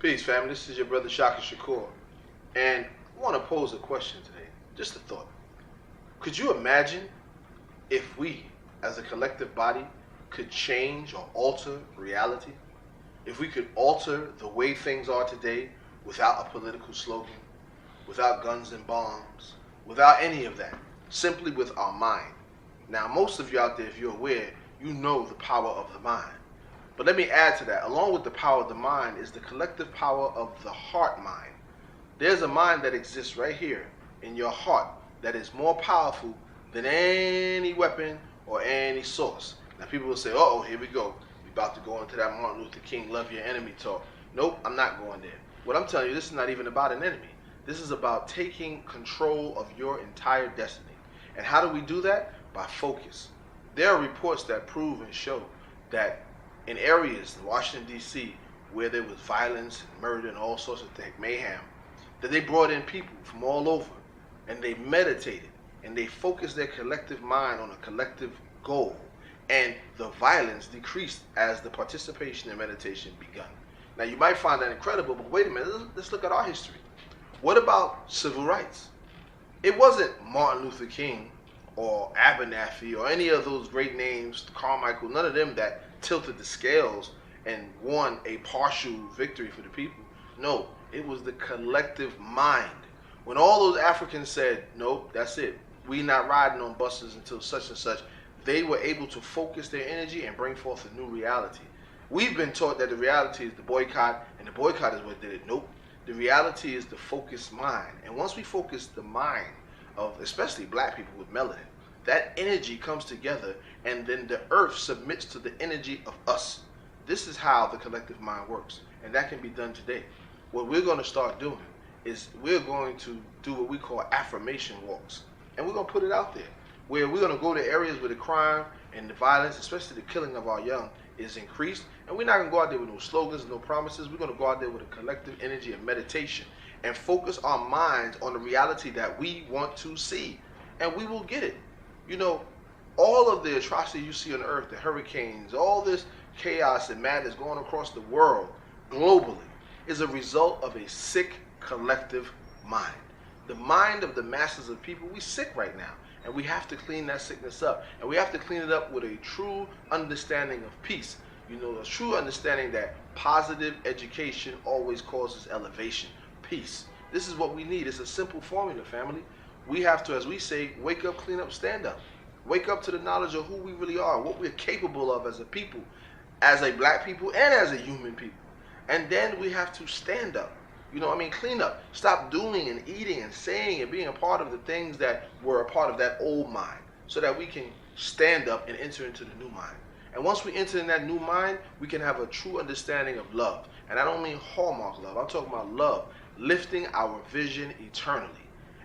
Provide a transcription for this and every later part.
Peace, family. This is your brother Shaka Shakur, and I want to pose a question today. Just a thought. Could you imagine if we, as a collective body, could change or alter reality? If we could alter the way things are today without a political slogan, without guns and bombs, without any of that, simply with our mind. Now, most of you out there, if you're aware, you know the power of the mind. But let me add to that. Along with the power of the mind is the collective power of the heart mind. There's a mind that exists right here in your heart that is more powerful than any weapon or any source. Now people will say, uh-oh, here we go. We're about to go into that Martin Luther King love your enemy talk. Nope, I'm not going there. What I'm telling you, this is not even about an enemy. This is about taking control of your entire destiny. And how do we do that? By focus. There are reports that prove and show that in areas in Washington, D.C., where there was violence and murder and all sorts of things, mayhem, that they brought in people from all over and they meditated and they focused their collective mind on a collective goal. And the violence decreased as the participation in meditation begun. Now you might find that incredible, but wait a minute, let's look at our history. What about civil rights? It wasn't Martin Luther King or Abernathy or any of those great names, Carmichael, none of them that tilted the scales and won a partial victory for the people. No, it was the collective mind. When all those Africans said, nope, that's it, we not riding on buses until such and such, they were able to focus their energy and bring forth a new reality. We've been taught that the reality is the boycott, and the boycott is what did it. Nope. The reality is the focused mind. And once we focus the mind of especially black people with melanin, that energy comes together and then the earth submits to the energy of us. This is how the collective mind works. And that can be done today. What we're going to start doing is we're going to do what we call affirmation walks. And we're going to put it out there, where we're going to go to areas where the crime and the violence, especially the killing of our young, is increased. And we're not going to go out there with no slogans, no promises. We're going to go out there with a collective energy of meditation and focus our minds on the reality that we want to see. And we will get it. You know, all of the atrocity you see on earth, the hurricanes, all this chaos and madness going across the world globally is a result of a sick collective mind. The mind of the masses of people, we sick right now. And we have to clean that sickness up. And we have to clean it up with a true understanding of peace. You know, a true understanding that positive education always causes elevation, peace. This is what we need. It's a simple formula, family. We have to, as we say, wake up, clean up, stand up. Wake up to the knowledge of who we really are, what we're capable of as a people, as a black people and as a human people. And then we have to stand up. You know, clean up. Stop doing and eating and saying and being a part of the things that were a part of that old mind, so that we can stand up and enter into the new mind. And once we enter in that new mind, we can have a true understanding of love. And I don't mean hallmark love. I'm talking about love, lifting our vision eternally.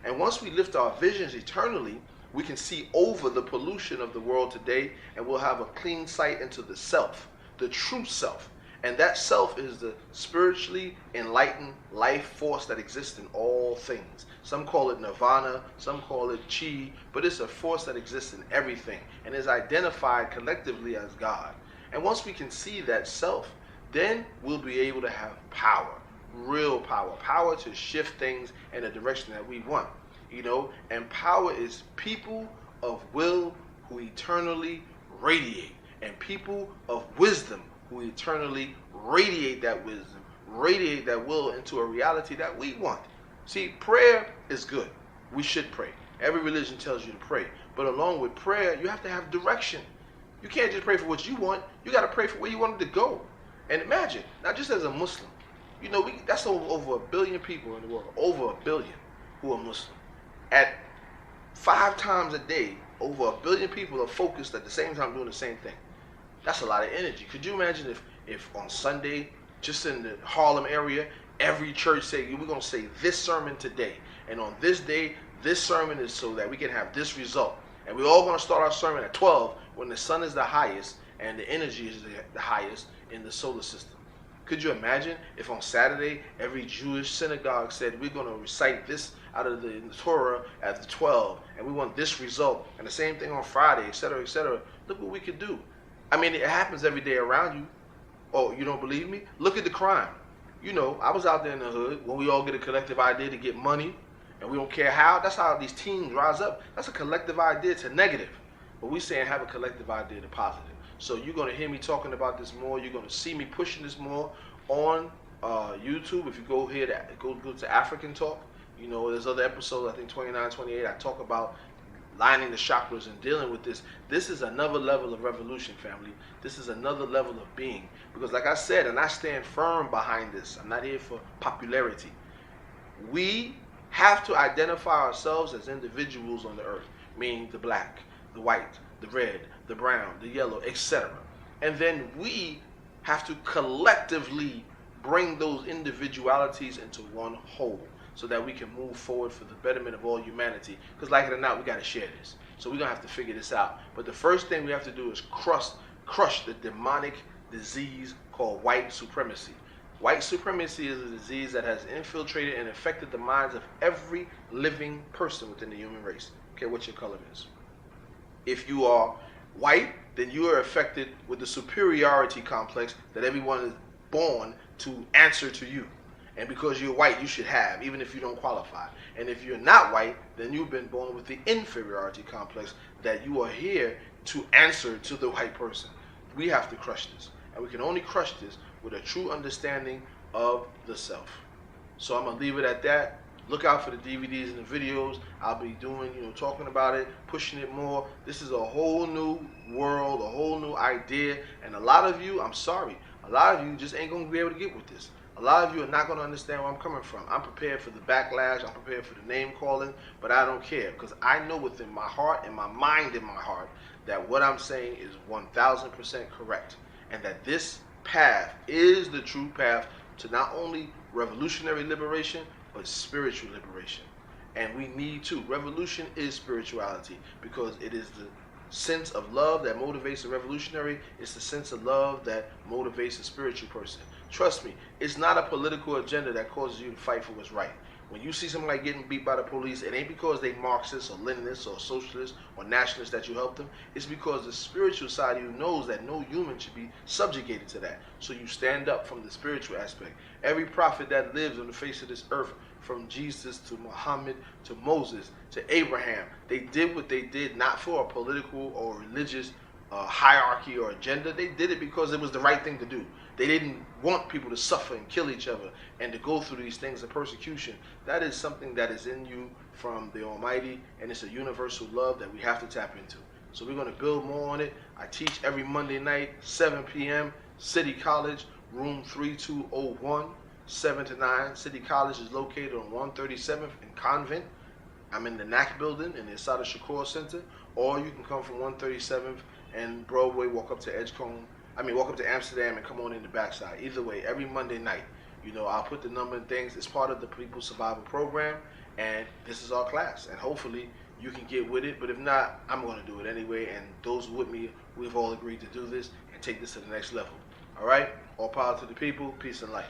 And once we lift our visions eternally, we can see over the pollution of the world today, and we'll have a clean sight into the self, the true self. And that self is the spiritually enlightened life force that exists in all things. Some call it nirvana, some call it chi, but it's a force that exists in everything and is identified collectively as God. And once we can see that self, then we'll be able to have power, real power, power to shift things in the direction that we want. You know, and power is people of will who eternally radiate, and people of wisdom who eternally radiate that wisdom, radiate that will into a reality that we want. See, prayer is good. We should pray. Every religion tells you to pray. But along with prayer, you have to have direction. You can't just pray for what you want. You got to pray for where you want it to go. And imagine, not just as a Muslim, you know, that's over 1 billion people in the world, over 1 billion who are Muslim. At 5 times a day, over 1 billion people are focused at the same time doing the same thing. That's a lot of energy. Could you imagine if on Sunday, just in the Harlem area, every church say, we're going to say this sermon today. And on this day, this sermon is so that we can have this result. And we're all going to start our sermon at 12 when the sun is the highest and the energy is the highest in the solar system. Could you imagine if on Saturday, every Jewish synagogue said, we're going to recite this out of the Torah at the 12, and we want this result. And the same thing on Friday, etc., etc. Look what we could do. It happens every day around you. Oh, you don't believe me? Look at the crime. You know, I was out there in the hood when we all get a collective idea to get money, and we don't care how. That's how these teams rise up. That's a collective idea to negative. But we saying have a collective idea to positive. So you're going to hear me talking about this more. You're going to see me pushing this more on YouTube. If you go here, go to African Talk. You know, there's other episodes, I think 29, 28, I talk about lining the chakras and dealing with this. This is another level of revolution, family. This is another level of being. Because like I said, and I stand firm behind this, I'm not here for popularity. We have to identify ourselves as individuals on the earth, meaning the black, the white, the red, the brown, the yellow, etc. And then we have to collectively bring those individualities into one whole, so that we can move forward for the betterment of all humanity. Because like it or not, we got to share this. So we're going to have to figure this out. But the first thing we have to do is crush the demonic disease called white supremacy. White supremacy is a disease that has infiltrated and affected the minds of every living person within the human race. Okay, what your color is. If you are white, then you are affected with the superiority complex that everyone is born to answer to you. And because you're white, you should have, even if you don't qualify. And if you're not white, then you've been born with the inferiority complex that you are here to answer to the white person. We have to crush this. And we can only crush this with a true understanding of the self. So I'm going to leave it at that. Look out for the DVDs and the videos. I'll be doing, talking about it, pushing it more. This is a whole new world, a whole new idea. And a lot of you, I'm sorry, a lot of you just ain't going to be able to get with this. A lot of you are not going to understand where I'm coming from. I'm prepared for the backlash. I'm prepared for the name calling, but I don't care, because I know within my heart and my mind in my heart that what I'm saying is 1000% correct, and that this path is the true path to not only revolutionary liberation, but spiritual liberation. And we need to. Revolution is spirituality, because it is the sense of love that motivates a revolutionary. It's the sense of love that motivates a spiritual person. Trust me, it's not a political agenda that causes you to fight for what's right. When you see somebody getting beat by the police, it ain't because they Marxists or Leninists or socialists or nationalists that you help them. It's because the spiritual side of you knows that no human should be subjugated to that. So you stand up from the spiritual aspect. Every prophet that lives on the face of this earth, from Jesus to Muhammad to Moses to Abraham, they did what they did not for a political or religious hierarchy or agenda. They did it because it was the right thing to do. They didn't want people to suffer and kill each other and to go through these things of persecution. That is something that is in you from the Almighty, and it's a universal love that we have to tap into. So we're going to build more on it. I teach every Monday night, 7 p.m., City College, room 3201, 7 to 9. City College is located on 137th and Convent. I'm in the NAC building in the Asada Shakur Center, or you can come from 137th and Broadway, walk up to walk up to Amsterdam and come on in the backside. Either way, every Monday night, I'll put the number and things. It's part of the People's Survival Program, and this is our class. And hopefully you can get with it, but if not, I'm going to do it anyway. And those with me, we've all agreed to do this and take this to the next level. All right? All power to the people. Peace and light.